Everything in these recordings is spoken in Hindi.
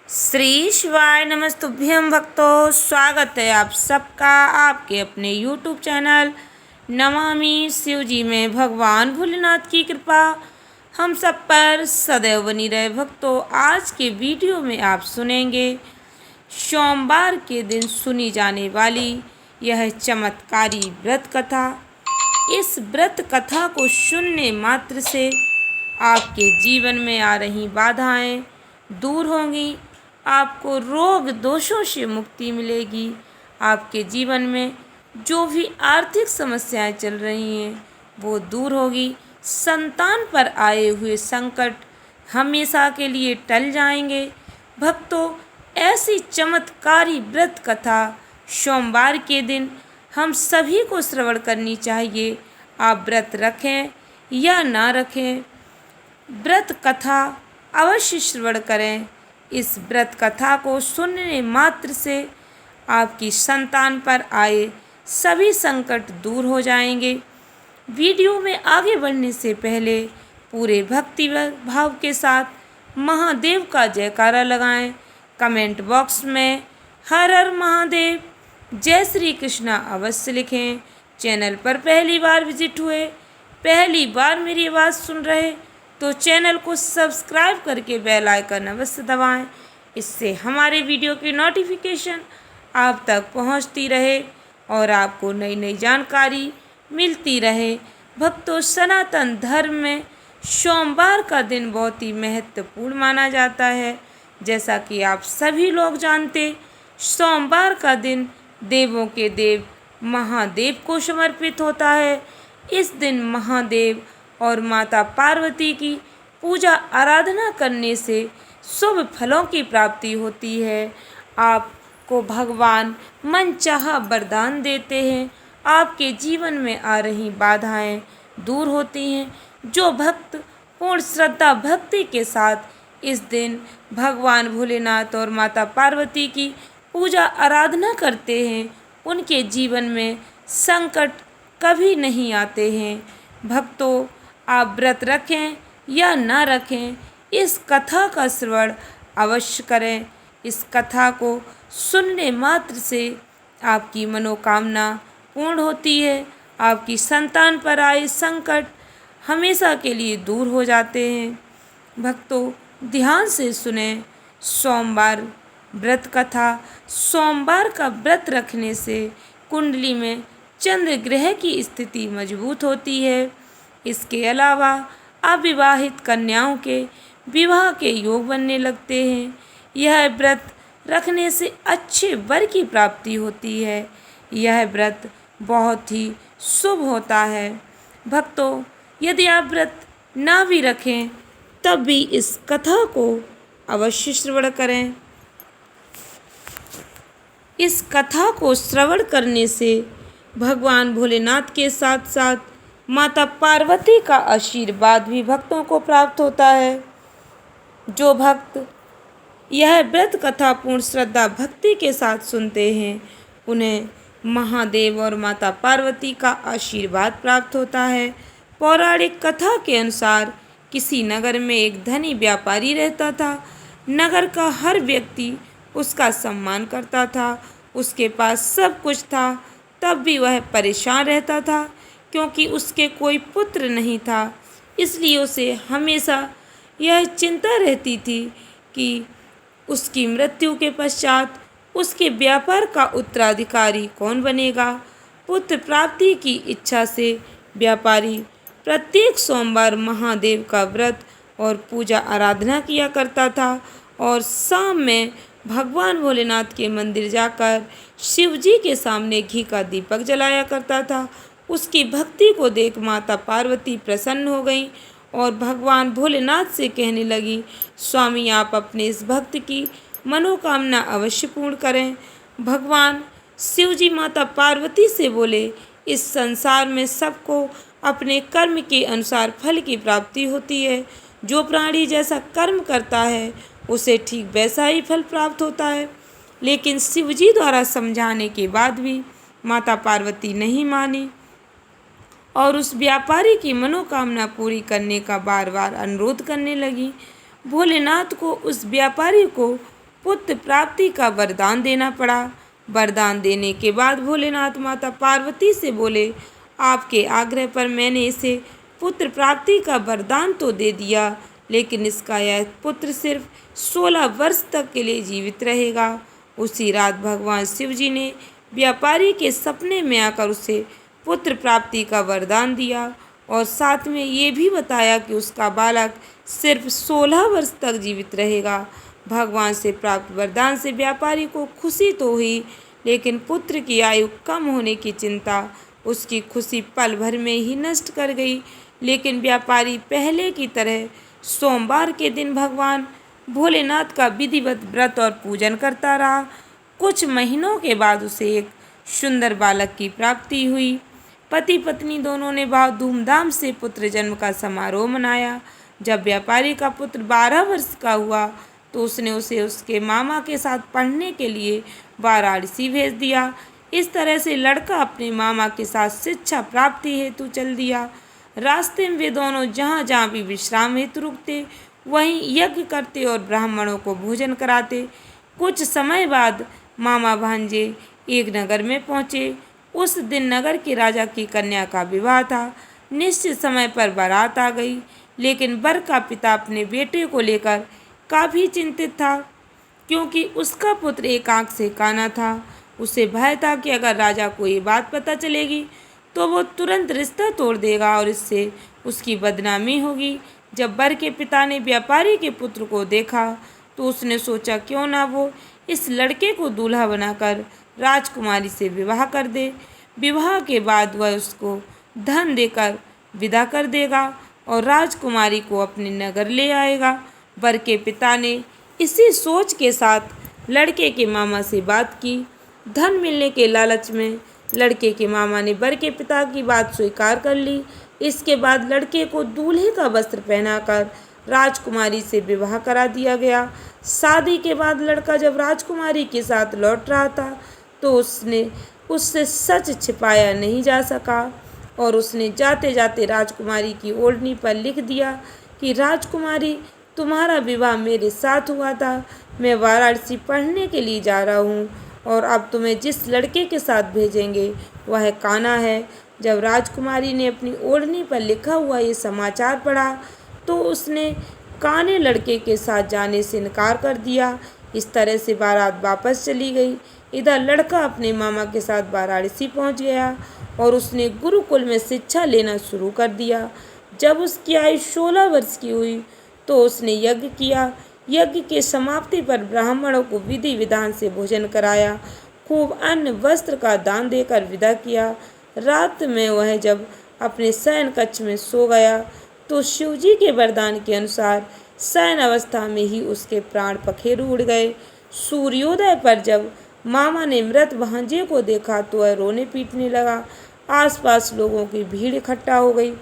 श्री शिवाय नमस्तुभ्यं भक्तों, स्वागत है आप सबका आपके अपने YouTube चैनल नमामि शिवजी में। भगवान भोलेनाथ की कृपा हम सब पर सदैव बनी रहे। भक्तों, आज के वीडियो में आप सुनेंगे सोमवार के दिन सुनी जाने वाली यह चमत्कारी व्रत कथा। इस व्रत कथा को सुनने मात्र से आपके जीवन में आ रही बाधाएं दूर होंगी, आपको रोग दोषों से मुक्ति मिलेगी, आपके जीवन में जो भी आर्थिक समस्याएं चल रही हैं वो दूर होगी, संतान पर आए हुए संकट हमेशा के लिए टल जाएंगे। भक्तों, ऐसी चमत्कारी व्रत कथा सोमवार के दिन हम सभी को श्रवण करनी चाहिए। आप व्रत रखें या ना रखें, व्रत कथा अवश्य श्रवण करें। इस व्रत कथा को सुनने मात्र से आपकी संतान पर आए सभी संकट दूर हो जाएंगे। वीडियो में आगे बढ़ने से पहले पूरे भक्ति भाव के साथ महादेव का जयकारा लगाएं। कमेंट बॉक्स में हर हर महादेव, जय श्री कृष्णा अवश्य लिखें। चैनल पर पहली बार विजिट हुए, पहली बार मेरी आवाज़ सुन रहे तो चैनल को सब्सक्राइब करके बेल आइकन अवश्य दबाएं। इससे हमारे वीडियो की नोटिफिकेशन आप तक पहुंचती रहे और आपको नई नई जानकारी मिलती रहे। भक्तों, सनातन धर्म में सोमवार का दिन बहुत ही महत्वपूर्ण माना जाता है। जैसा कि आप सभी लोग जानते, सोमवार का दिन देवों के देव महादेव को समर्पित होता है। इस दिन महादेव और माता पार्वती की पूजा आराधना करने से शुभ फलों की प्राप्ति होती है। आपको भगवान मनचाहा वरदान देते हैं, आपके जीवन में आ रही बाधाएं दूर होती हैं। जो भक्त पूर्ण श्रद्धा भक्ति के साथ इस दिन भगवान भोलेनाथ और माता पार्वती की पूजा आराधना करते हैं, उनके जीवन में संकट कभी नहीं आते हैं। भक्तों, आप व्रत रखें या ना रखें, इस कथा का श्रवण अवश्य करें। इस कथा को सुनने मात्र से आपकी मनोकामना पूर्ण होती है, आपकी संतान पर आए संकट हमेशा के लिए दूर हो जाते हैं। भक्तों, ध्यान से सुने सोमवार व्रत कथा। सोमवार का व्रत रखने से कुंडली में चंद्र ग्रह की स्थिति मजबूत होती है। इसके अलावा अविवाहित कन्याओं के विवाह के योग बनने लगते हैं। यह व्रत रखने से अच्छे वर की प्राप्ति होती है। यह व्रत बहुत ही शुभ होता है। भक्तों, यदि आप व्रत ना भी रखें तब भी इस कथा को अवश्य श्रवण करें। इस कथा को श्रवण करने से भगवान भोलेनाथ के साथ साथ माता पार्वती का आशीर्वाद भी भक्तों को प्राप्त होता है। जो भक्त यह व्रत कथा पूर्ण श्रद्धा भक्ति के साथ सुनते हैं, उन्हें महादेव और माता पार्वती का आशीर्वाद प्राप्त होता है। पौराणिक कथा के अनुसार किसी नगर में एक धनी व्यापारी रहता था। नगर का हर व्यक्ति उसका सम्मान करता था, उसके पास सब कुछ था, तब भी वह परेशान रहता था क्योंकि उसके कोई पुत्र नहीं था। इसलिए उसे हमेशा यह चिंता रहती थी कि उसकी मृत्यु के पश्चात उसके व्यापार का उत्तराधिकारी कौन बनेगा। पुत्र प्राप्ति की इच्छा से व्यापारी प्रत्येक सोमवार महादेव का व्रत और पूजा आराधना किया करता था और शाम में भगवान भोलेनाथ के मंदिर जाकर शिव जी के सामने घी का दीपक जलाया करता था। उसकी भक्ति को देख माता पार्वती प्रसन्न हो गईं और भगवान भोलेनाथ से कहने लगी, स्वामी, आप अपने इस भक्त की मनोकामना अवश्य पूर्ण करें। भगवान शिव जी माता पार्वती से बोले, इस संसार में सबको अपने कर्म के अनुसार फल की प्राप्ति होती है। जो प्राणी जैसा कर्म करता है उसे ठीक वैसा ही फल प्राप्त होता है। लेकिन शिव जी द्वारा समझाने के बाद भी माता पार्वती नहीं मानी और उस व्यापारी की मनोकामना पूरी करने का बार बार अनुरोध करने लगी। भोलेनाथ को उस व्यापारी को पुत्र प्राप्ति का वरदान देना पड़ा। वरदान देने के बाद भोलेनाथ माता पार्वती से बोले, आपके आग्रह पर मैंने इसे पुत्र प्राप्ति का वरदान तो दे दिया, लेकिन इसका यह पुत्र सिर्फ 16 वर्ष तक के लिए जीवित रहेगा। उसी रात भगवान शिव जी ने व्यापारी के सपने में आकर उसे पुत्र प्राप्ति का वरदान दिया और साथ में ये भी बताया कि उसका बालक सिर्फ 16 वर्ष तक जीवित रहेगा। भगवान से प्राप्त वरदान से व्यापारी को खुशी तो हुई, लेकिन पुत्र की आयु कम होने की चिंता उसकी खुशी पल भर में ही नष्ट कर गई। लेकिन व्यापारी पहले की तरह सोमवार के दिन भगवान भोलेनाथ का विधिवत व्रत और पूजन करता रहा। कुछ महीनों के बाद उसे एक सुंदर बालक की प्राप्ति हुई। पति पत्नी दोनों ने बहुत धूमधाम से पुत्र जन्म का समारोह मनाया। जब व्यापारी का पुत्र 12 वर्ष का हुआ तो उसने उसे उसके मामा के साथ पढ़ने के लिए वाराणसी भेज दिया। इस तरह से लड़का अपने मामा के साथ शिक्षा प्राप्ति हेतु चल दिया। रास्ते में वे दोनों जहाँ जहाँ भी विश्राम हेतु रुकते वहीं यज्ञ करते और ब्राह्मणों को भोजन कराते। कुछ समय बाद मामा भांजे एक नगर में पहुँचे। उस दिन नगर के राजा की कन्या का विवाह था। निश्चित समय पर बारात आ गई, लेकिन वर का पिता अपने बेटे को लेकर काफ़ी चिंतित था, क्योंकि उसका पुत्र एक आंख से काना था। उसे भय था कि अगर राजा को ये बात पता चलेगी तो वो तुरंत रिश्ता तोड़ देगा और इससे उसकी बदनामी होगी। जब वर के पिता ने व्यापारी के पुत्र को देखा तो उसने सोचा क्यों ना वो इस लड़के को दूल्हा बनाकर राजकुमारी से विवाह कर दे। विवाह के बाद वह उसको धन देकर विदा कर देगा और राजकुमारी को अपने नगर ले आएगा। वर के पिता ने इसी सोच के साथ लड़के के मामा से बात की। धन मिलने के लालच में लड़के के मामा ने वर के पिता की बात स्वीकार कर ली। इसके बाद लड़के को दूल्हे का वस्त्र पहनाकर राजकुमारी से विवाह करा दिया गया। शादी के बाद लड़का जब राजकुमारी के साथ लौट रहा था तो उससे सच छिपाया नहीं जा सका और उसने जाते जाते राजकुमारी की ओढ़नी पर लिख दिया कि राजकुमारी, तुम्हारा विवाह मेरे साथ हुआ था। मैं वाराणसी पढ़ने के लिए जा रहा हूँ और अब तुम्हें जिस लड़के के साथ भेजेंगे वह काना है। जब राजकुमारी ने अपनी ओढ़नी पर लिखा हुआ ये समाचार पढ़ा तो उसने काने लड़के के साथ जाने से इनकार कर दिया। इस तरह से बारात वापस चली गई। इधर लड़का अपने मामा के साथ वाराणसी पहुंच गया और उसने गुरुकुल में शिक्षा लेना शुरू कर दिया। जब उसकी आयु 16 वर्ष की हुई तो उसने यज्ञ किया। यज्ञ के समाप्ति पर ब्राह्मणों को विधि विधान से भोजन कराया, खूब अन्न वस्त्र का दान देकर विदा किया। रात में वह जब अपने शयन कक्ष में सो गया तो शिवजी के वरदान के अनुसार शयन अवस्था में ही उसके प्राण पखेरु उड़ गए। सूर्योदय पर जब मामा ने मृत भांजे को देखा तो वह रोने पीटने लगा। आसपास लोगों की भीड़ इकट्ठा हो गई।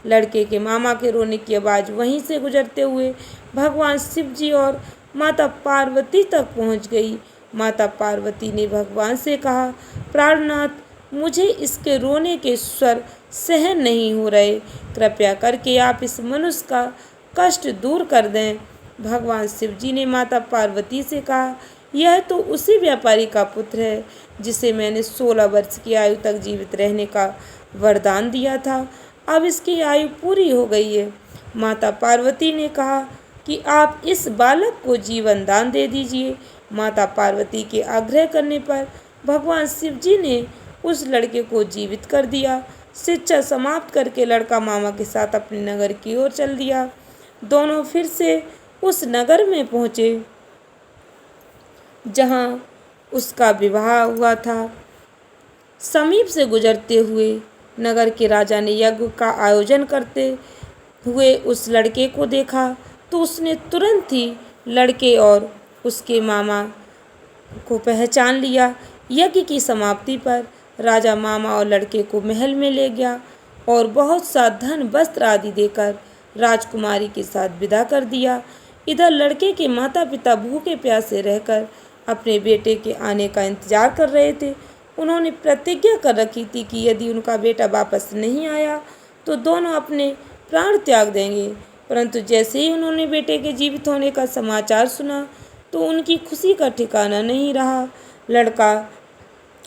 लड़के के मामा के रोने की आवाज़ वहीं से गुजरते हुए भगवान शिव जी और माता पार्वती तक पहुंच गई। माता पार्वती ने भगवान से कहा, प्राणनाथ, मुझे इसके रोने के स्वर सहन नहीं हो रहे, कृपया करके आप इस मनुष्य का कष्ट दूर कर दें। भगवान शिव जी ने माता पार्वती से कहा, यह तो उसी व्यापारी का पुत्र है जिसे मैंने 16 वर्ष की आयु तक जीवित रहने का वरदान दिया था। अब इसकी आयु पूरी हो गई है। माता पार्वती ने कहा कि आप इस बालक को जीवन दान दे दीजिए। माता पार्वती के आग्रह करने पर भगवान शिव जी ने उस लड़के को जीवित कर दिया। शिक्षा समाप्त करके लड़का मामा के साथ अपने नगर की ओर चल दिया। दोनों फिर से उस नगर में पहुँचे जहाँ उसका विवाह हुआ था। समीप से गुजरते हुए नगर के राजा ने यज्ञ का आयोजन करते हुए उस लड़के को देखा तो उसने तुरंत ही लड़के और उसके मामा को पहचान लिया। यज्ञ की समाप्ति पर राजा मामा और लड़के को महल में ले गया और बहुत सा धन वस्त्र आदि देकर राजकुमारी के साथ विदा कर दिया। इधर लड़के के माता पिता भूखे प्यासे रहकर अपने बेटे के आने का इंतजार कर रहे थे। उन्होंने प्रतिज्ञा कर रखी थी कि यदि उनका बेटा वापस नहीं आया तो दोनों अपने प्राण त्याग देंगे। परंतु जैसे ही उन्होंने बेटे के जीवित होने का समाचार सुना तो उनकी खुशी का ठिकाना नहीं रहा। लड़का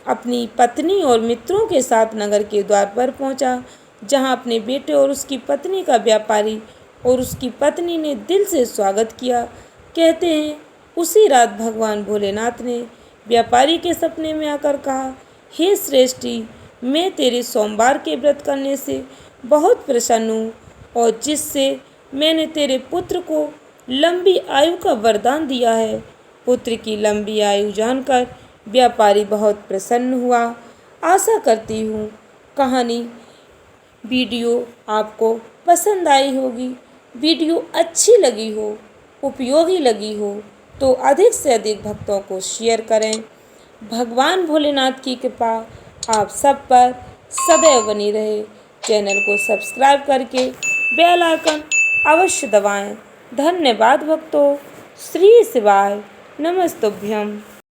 अपनी पत्नी और मित्रों के साथ नगर के द्वार पर पहुंचा, जहां अपने बेटे और उसकी पत्नी का व्यापारी और उसकी पत्नी ने दिल से स्वागत किया। कहते हैं उसी रात भगवान भोलेनाथ ने व्यापारी के सपने में आकर कहा, हे श्रेष्ठी, मैं तेरे सोमवार के व्रत करने से बहुत प्रसन्न हूँ और जिससे मैंने तेरे पुत्र को लंबी आयु का वरदान दिया है। पुत्र की लंबी आयु जानकर व्यापारी बहुत प्रसन्न हुआ। आशा करती हूँ कहानी वीडियो आपको पसंद आई होगी। वीडियो अच्छी लगी हो, उपयोगी लगी हो तो अधिक से अधिक भक्तों को शेयर करें। भगवान भोलेनाथ की कृपा आप सब पर सदैव बनी रहे। चैनल को सब्सक्राइब करके बेल आइकन अवश्य दबाएं। धन्यवाद भक्तों। श्री शिवाय नमस्तुभ्यम।